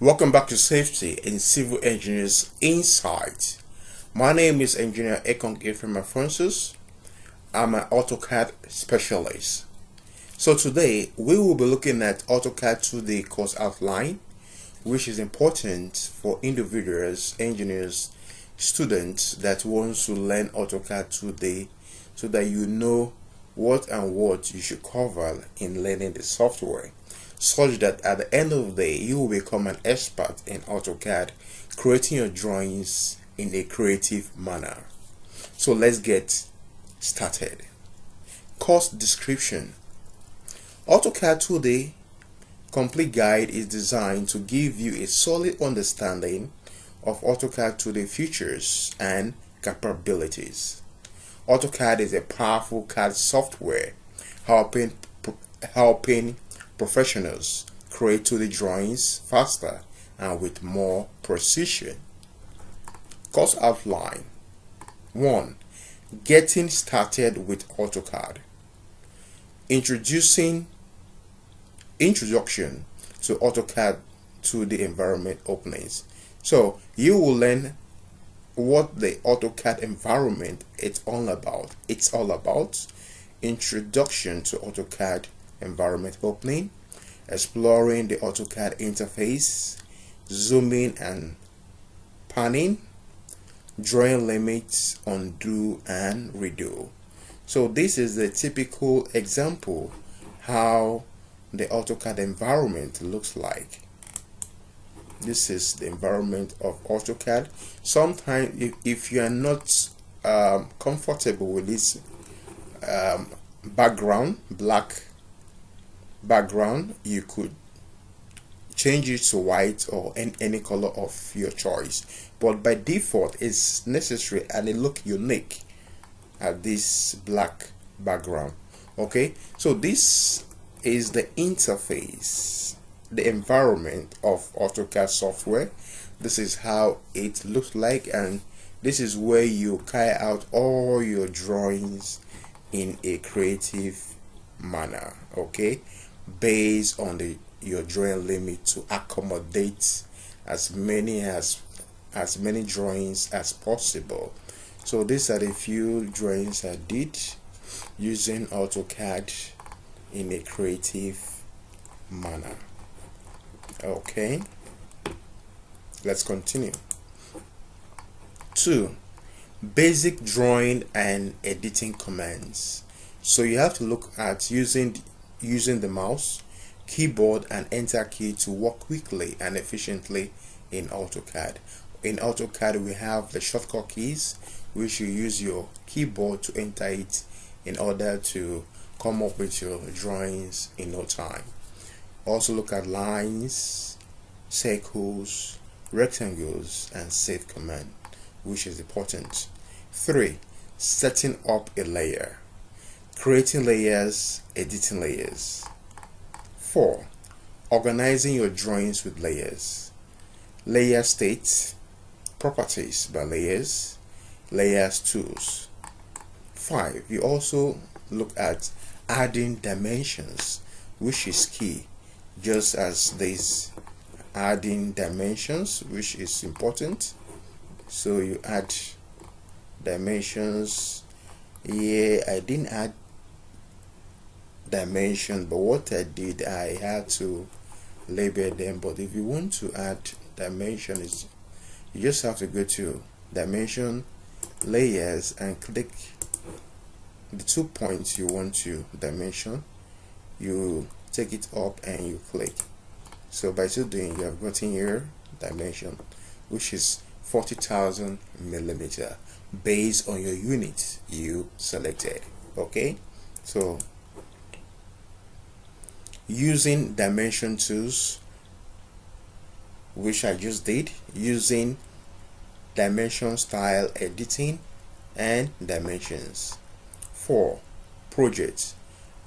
Welcome back to Safety in Civil Engineers Insight. My name is Engineer Ekong Ifrima Francis. I'm an AutoCAD specialist. So today we will be looking at AutoCAD 2D course outline, which is important for individuals, engineers, students that want to learn AutoCAD 2D so that you know what you should cover in learning the software, such that at the end of the day you will become an expert in AutoCAD, creating your drawings in a creative manner. So let's get started. Course description. AutoCAD 2D Complete Guide is designed to give you a solid understanding of AutoCAD 2D features and capabilities. AutoCAD is a powerful CAD software helping professionals create 2D drawings faster and with more precision. Course outline. 1. Getting started with AutoCAD. Introduction to AutoCAD 2D environment openings. So you will learn what the AutoCAD environment is all about. It's all about introduction to AutoCAD environment opening, exploring the AutoCAD interface, zooming and panning, drawing limits, undo and redo. So this is the typical example how the AutoCAD environment looks like. This is the environment of AutoCAD. Sometimes if you are not comfortable with this black background, you could change it to white or any color of your choice, but by default it's necessary and it look unique at this black background. Okay, so this is the interface, the environment of AutoCAD software. This is how it looks like, and this is where you carry out all your drawings in a creative manner, okay, based on your drawing limit to accommodate as many drawings as possible. So these are the few drawings I did using AutoCAD in a creative manner. Okay, let's continue. 2. Basic drawing and editing commands. So you have to look at using the mouse, keyboard and enter key to work quickly and efficiently in AutoCAD. In AutoCAD we have the shortcut keys, which you use your keyboard to enter it in order to come up with your drawings in no time. Also look at lines, circles, rectangles and save command, which is important. 3. Setting up a layer. Creating layers, editing layers. 4. Organizing your drawings with layers. Layer state, properties by layers, layers tools. 5. You also look at adding dimensions, which is key, just as this adding dimensions, which is important. So you add dimensions. Yeah, I didn't add dimension, but what I did, I had to label them. But if you want to add dimension, is you just have to go to dimension, layers and click the 2 points you want to dimension. You take it up and you click. So by so doing, you have gotten your dimension, which is 40,000 millimeter based on your unit you selected. Okay, so using dimension tools, which I just did, using dimension style editing and dimensions. 4. Projects.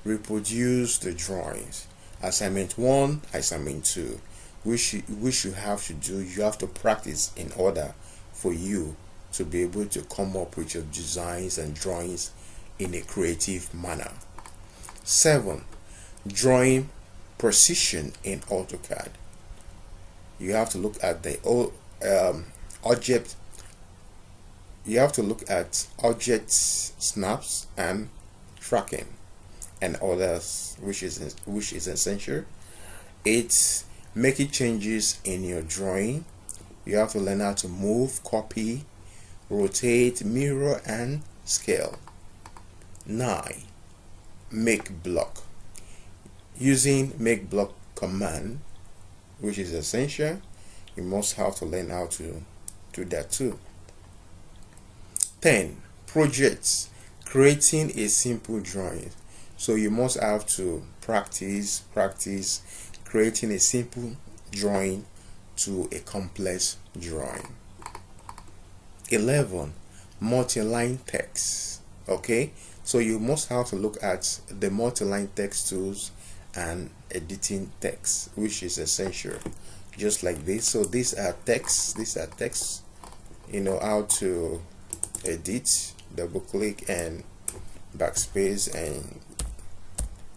Reproduce the drawings. Assignment 1, assignment 2, which you have to do. You have to practice in order for you to be able to come up with your designs and drawings in a creative manner. 7. Drawing precision in AutoCAD. you have to look at the object. You have to look at object snaps and tracking and others, which is essential. It's making changes in your drawing. You have to learn how to move, copy, rotate, mirror, and scale. 9. Make block. Using make block command, which is essential, you must have to learn how to do that too. 10. Projects. Creating a simple drawing. So you must have to practice creating a simple drawing to a complex drawing. 11. Multi-line text. Okay, so you must have to look at the multi-line text tools and editing text, which is essential, just like this. So these are texts, you know how to edit. Double click and backspace and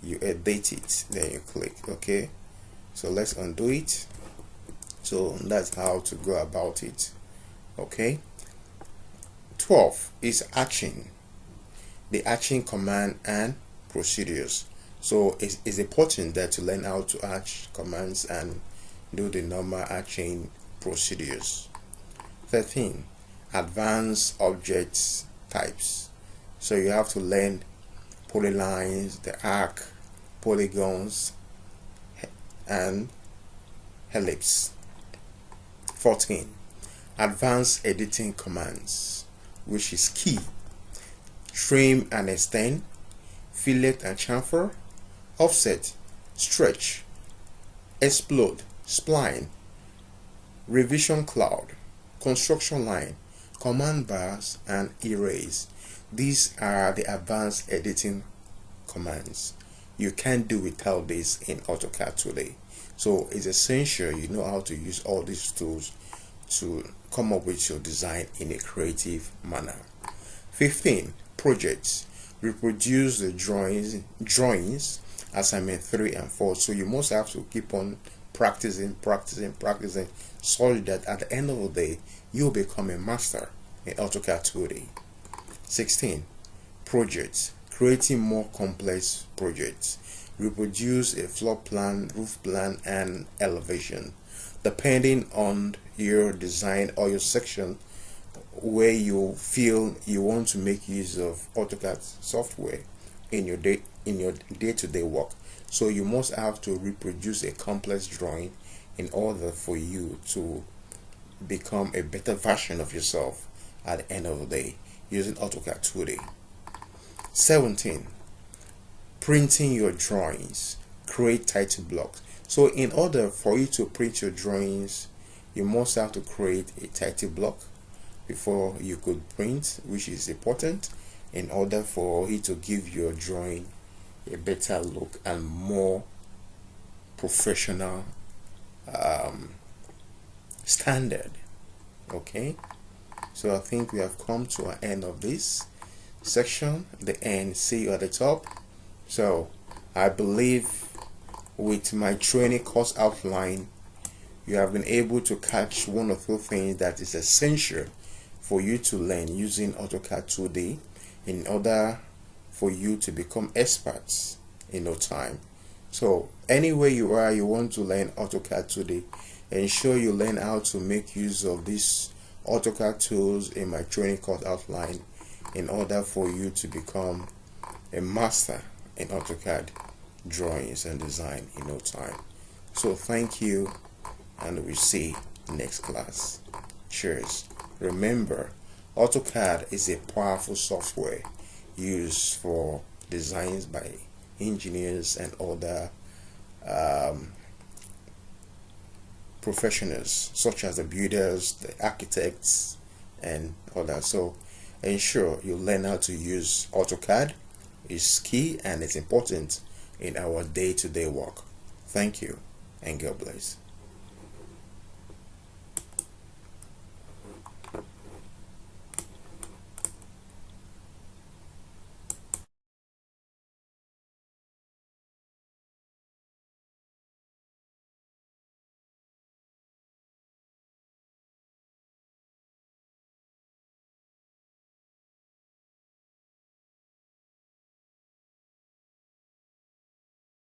you edit it, then you click. Okay, so let's undo it. So that's how to go about it. Okay. 12 is action, the action command and procedures. So it's important that you learn how to add commands and do the normal action procedures. 13. Advanced objects types. So you have to learn polylines, the arc, polygons, and ellipse. 14. Advanced editing commands, which is key. Trim and extend, fillet and chamfer, offset, stretch, explode, spline, revision cloud, construction line, command bars, and erase. These are the advanced editing commands. You can't do without this in AutoCAD today. So it's essential you know how to use all these tools to come up with your design in a creative manner. 15. Projects. Reproduce the drawings assignment 3 and 4. So you must have to keep on practicing so that at the end of the day you'll become a master in AutoCAD 2D. 16. Projects. Creating more complex projects. Reproduce a floor plan, roof plan, and elevation. Depending on your design or your section where you feel you want to make use of AutoCAD software in your day-to-day work. So you must have to reproduce a complex drawing in order for you to become a better version of yourself at the end of the day using AutoCAD 2D. 17. Printing your drawings. Create title blocks. So in order for you to print your drawings, you must have to create a title block before you could print, which is important in order for it to give your drawing a better look and more professional standard. Okay, so I think we have come to an end of this section, the end. See you at the top. So I believe with my training course outline you have been able to catch one or two things that is essential for you to learn using AutoCAD 2D in order for you to become experts in no time. So anywhere you are, you want to learn AutoCAD 2D, ensure you learn how to make use of these AutoCAD tools in my training course outline in order for you to become a master in AutoCAD drawings and design in no time. So thank you, and we'll see next class. Cheers. Remember, AutoCAD is a powerful software used for designs by engineers and other professionals such as the builders, the architects, and others. So ensure you learn how to use AutoCAD. It's key and it's important in our day-to-day work. Thank you and God bless.